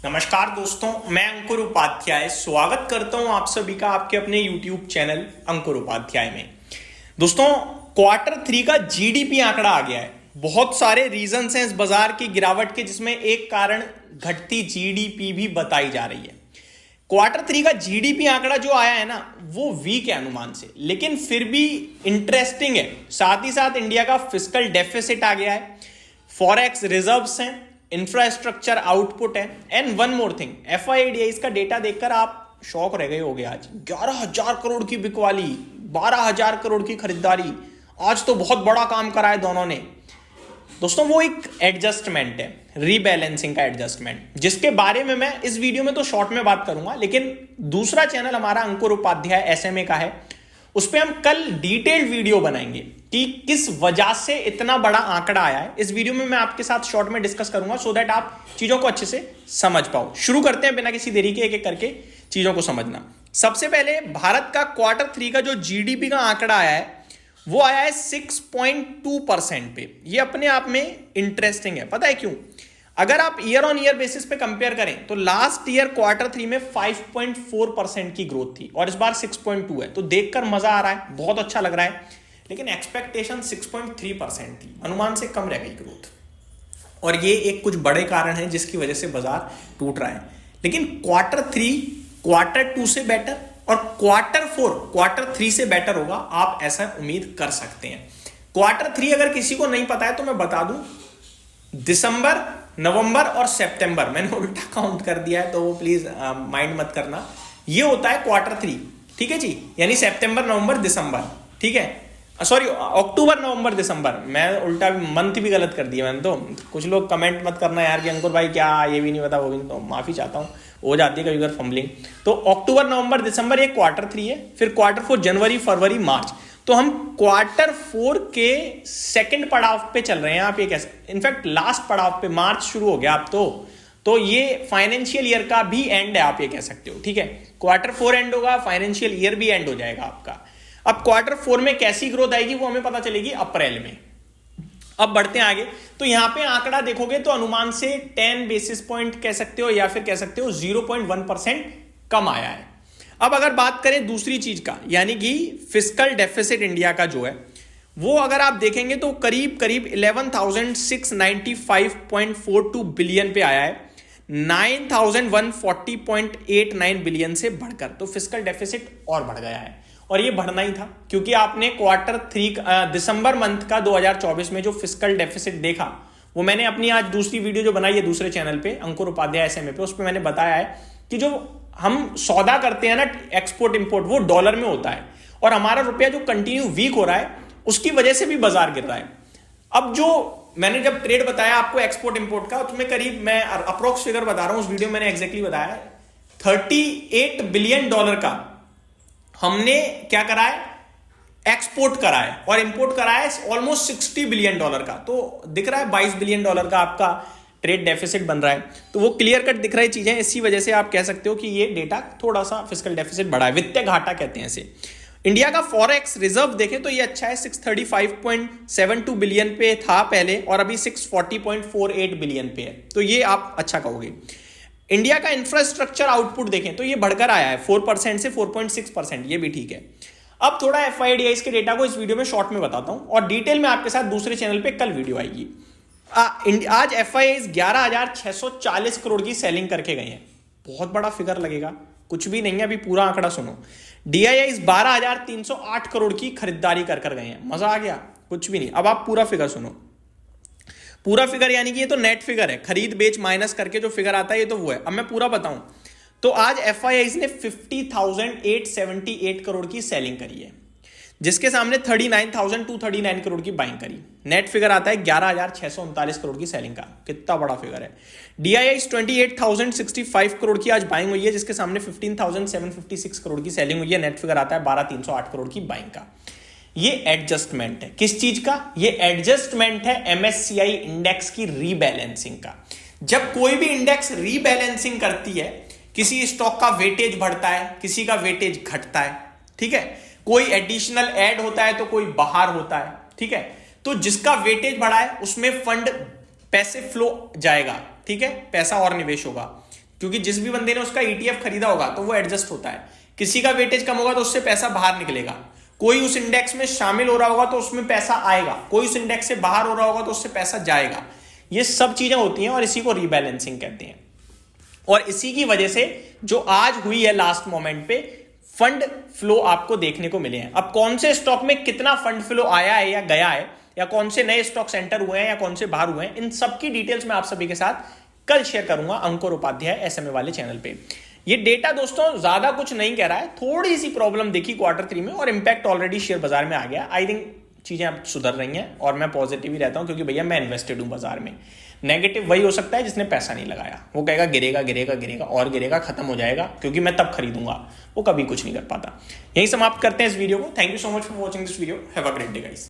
नमस्कार दोस्तों, मैं अंकुर उपाध्याय स्वागत करता हूं आप सभी का आपके अपने YouTube चैनल अंकुर उपाध्याय में। दोस्तों, Q3 का जीडीपी आंकड़ा आ गया है। बहुत सारे रीजंस हैं इस बाजार की गिरावट के, जिसमें एक कारण घटती जीडीपी भी बताई जा रही है। Q3 का जीडीपी आंकड़ा जो आया है ना, वो वीक है अनुमान से, लेकिन फिर भी इंटरेस्टिंग है। साथ ही साथ इंडिया का फिस्कल डेफिसिट आ गया है, फॉरेक्स रिजर्व्स हैं, इंफ्रास्ट्रक्चर आउटपुट है, and one more thing, FIDIs का डेटा देखकर आप शॉक रह गए होगे। आज 11,000 करोड़ की बिकवाली, 12,000 करोड़ की खरीदारी, आज तो बहुत बड़ा काम करा है दोनों ने। दोस्तों, वो एक एडजस्टमेंट है, रीबैलेंसिंग का एडजस्टमेंट, जिसके बारे में मैं इस वीडियो में तो शॉर्ट में बात करूंगा, लेकिन दूसरा चैनल हमारा अंकुर उपाध्याय SMA का है, उस पर हम कल डिटेल्ड वीडियो बनाएंगे कि किस वजह से इतना बड़ा आंकड़ा आया है। इस वीडियो में मैं आपके साथ शॉर्ट में डिस्कस करूंगा, सो दैट आप चीजों को अच्छे से समझ पाओ। शुरू करते हैं बिना किसी देरी के, एक एक करके चीजों को समझना। सबसे पहले भारत का Q3 का जो जीडीपी का आंकड़ा आया है, वो आया है 6.2% पे। ये अपने आप में इंटरेस्टिंग है। पता है क्यों? अगर आप ईयर ऑन ईयर बेसिस पे कंपेयर करें तो लास्ट ईयर Q3 में 5.4% की ग्रोथ थी और इस बार 6.2 है। तो देखकर मजा आ रहा है, बहुत अच्छा लग रहा है, लेकिन एक्सपेक्टेशन 6.3% थी, अनुमान से कम रह गई ग्रोथ। और ये एक कुछ बड़े कारण है जिसकी वजह से बाजार टूट रहा है। लेकिन Q3 Q2 से बेटर और Q3 से बेटर होगा, आप ऐसा उम्मीद कर सकते हैं। Q3 अगर किसी को नहीं पता है तो मैं बता दूं, दिसंबर, नवंबर और सितंबर, मैंने उल्टा काउंट कर दिया है तो वो प्लीज माइंड मत करना। ये होता है Q3, ठीक है जी, यानी सितंबर, नवंबर, दिसंबर, ठीक है। सॉरी, अक्टूबर, नवंबर, दिसंबर, मैं उल्टा मंथ भी गलत कर दिया मैंने। तो कुछ लोग कमेंट मत करना यार कि अंकुर भाई क्या ये भी नहीं पता वो भी नहीं, तो माफी चाहता हूँ, हो जाती है कभी कभी फंबलिंग। तो अक्टूबर, नवंबर, दिसंबर ये Q3 है। फिर Q4 जनवरी, फरवरी, मार्च। तो हम Q4 के सेकंड पड़ाव पे चल रहे हैं। आप ये कैसे, इनफैक्ट लास्ट पड़ाव पे मार्च शुरू हो गया आप तो ये फाइनेंशियल ईयर का भी एंड है, आप ये कह सकते हो, ठीक है। Q4 एंड होगा, फाइनेंशियल ईयर भी एंड हो जाएगा आपका। अब Q4 में कैसी ग्रोथ आएगी वो हमें पता चलेगी अप्रैल में। अब बढ़ते हैं आगे, तो यहां पे आंकड़ा देखोगे तो अनुमान से 10 बेसिस पॉइंट कह सकते हो, या फिर कह सकते हो 0.1% कम आया है। अब अगर बात करें दूसरी चीज का, यानी कि फिस्कल डेफिसिट इंडिया का जो है, वो अगर आप देखेंगे तो करीब करीब 11,695.42 बिलियन पे आया है, 9,140.89 बिलियन से बढ़कर। तो फिस्कल डेफिसिट और बढ़ गया है, और ये बढ़ना ही था, क्योंकि आपने Q3 दिसंबर मंथ का 2024 में जो फिस्कल डेफिसिट देखा, वो मैंने अपनी आज दूसरी वीडियो जो बनाई है दूसरे चैनल पे अंकुर उपाध्याय SMA पे, उस पर मैंने बताया है कि जो हम सौदा करते हैं ना, एक्सपोर्ट इंपोर्ट, वो डॉलर में होता है, और हमारा रुपया जो कंटिन्यू वीक हो रहा है उसकी वजह से भी बाजार गिर रहा है। अब जो मैंने जब ट्रेड बताया आपको एक्सपोर्ट इंपोर्ट का, उसमें करीब, मैं अप्रोक्स फिगर बता रहा हूं, उस वीडियो में मैंने एग्जैक्टली बताया, 38 बिलियन डॉलर का हमने क्या करा है, एक्सपोर्ट करा है, और इंपोर्ट करा है ऑलमोस्ट 60 बिलियन डॉलर का। तो दिख रहा है 22 बिलियन डॉलर का आपका ट्रेड डेफिसिट बन रहा है। तो वो क्लियर कट दिख रही चीजें, इसी वजह से आप कह सकते हो कि ये डेटा थोड़ा सा फिस्कल डेफिसिट बढ़ा है, वित्तीय घाटा कहते हैं इसे। इंडिया का फॉरेक्स रिजर्व देखें तो ये अच्छा है, 635.72 बिलियन पे था पहले, और अभी 640.48 बिलियन पे है, तो ये आप अच्छा कहोगे। इंडिया का इंफ्रास्ट्रक्चर आउटपुट देखें तो ये बढ़कर आया है 4% से 4.6%, ये भी ठीक है। अब थोड़ा FIDIs के डेटा को इस वीडियो में शॉर्ट में बताता हूं, और डिटेल में आपके साथ दूसरे चैनल पे कल वीडियो आएगी। आज FIDIs 11,640 करोड़ की सेलिंग करके गए हैं। बहुत बड़ा फिगर लगेगा, कुछ भी नहीं है, अभी पूरा आंकड़ा सुनो। DIIs 12,308 करोड़ की खरीदारी कर गए हैं। मजा आ गया? कुछ भी नहीं। अब आप पूरा फिगर सुनो, पूरा फिगर, यानी कि ये तो नेट फिगर है, खरीद बेच माइनस करके जो फिगर आता है ये तो वो है। अब मैं पूरा बताऊं तो आज FIIs ने 50,878 करोड़ की सेलिंग करी है, जिसके सामने 39,239 करोड़ की बाइंग करी। नेट फिगर आता है 11,639 करोड़ की सेलिंग का। कितना बड़ा फिगर है। DIIs 28,065 करोड़ की आज बाइंग हुई है, जिसके सामने 15,756 करोड़ की सेलिंग हुई है। नेट फिगर आता है 12,308 करोड़ की बाइंग का। ये एडजस्टमेंट है, किस चीज का? ये एडजस्टमेंट है MSCI इंडेक्स की रीबैलेंसिंग का। जब कोई भी इंडेक्स रीबैलेंसिंग करती है, किसी स्टॉक का वेटेज बढ़ता है, किसी का वेटेज घटता है, ठीक है, कोई एडिशनल ऐड होता है तो कोई बाहर होता है, ठीक है। तो जिसका वेटेज बढ़ा है उसमें फंड पैसे फ्लो जाएगा, ठीक है, पैसा और निवेश होगा। क्योंकि जिस भी बंदे ने उसका ETF खरीदा होगा तो वो एडजस्ट होता है। किसी का वेटेज कम होगा तो उससे पैसा बाहर निकलेगा, कोई उस इंडेक्स में शामिल हो रहा होगा तो उसमें पैसा आएगा, कोई उस इंडेक्स से बाहर हो रहा होगा तो उससे पैसा जाएगा। ये सब चीजें होती हैं और इसी को रीबैलेंसिंग कहते हैं। और इसी की वजह से जो आज हुई है लास्ट मोमेंट पे फंड फ्लो आपको देखने को मिले हैं। अब कौन से स्टॉक में कितना फंड फ्लो आया है या गया है, या कौन से नए स्टॉक एंटर हुए हैं या कौन से बाहर हुए हैं, इन सब की डिटेल्स मैं आप सभी के साथ कल शेयर करूंगा अंकुर उपाध्याय SMA वाले चैनल पे। ये डेटा दोस्तों ज्यादा कुछ नहीं कह रहा है, थोड़ी सी प्रॉब्लम देखी Q3 में और इंपैक्ट ऑलरेडी शेयर बाजार में आ गया। आई थिंक चीजें अब सुधर रही हैं और मैं पॉजिटिव ही रहता हूं, क्योंकि भैया मैं इन्वेस्टेड हूं बाजार में। नेगेटिव वही हो सकता है जिसने पैसा नहीं लगाया, वो कहेगा गिरेगा गिरेगा गिरेगा और गिरेगा, खत्म हो जाएगा क्योंकि मैं तब खरीदूंगा, वो कभी कुछ नहीं कर पाता। यही समाप्त करते हैं इस वीडियो को। Thank you so much for watching this video. Have a great day guys.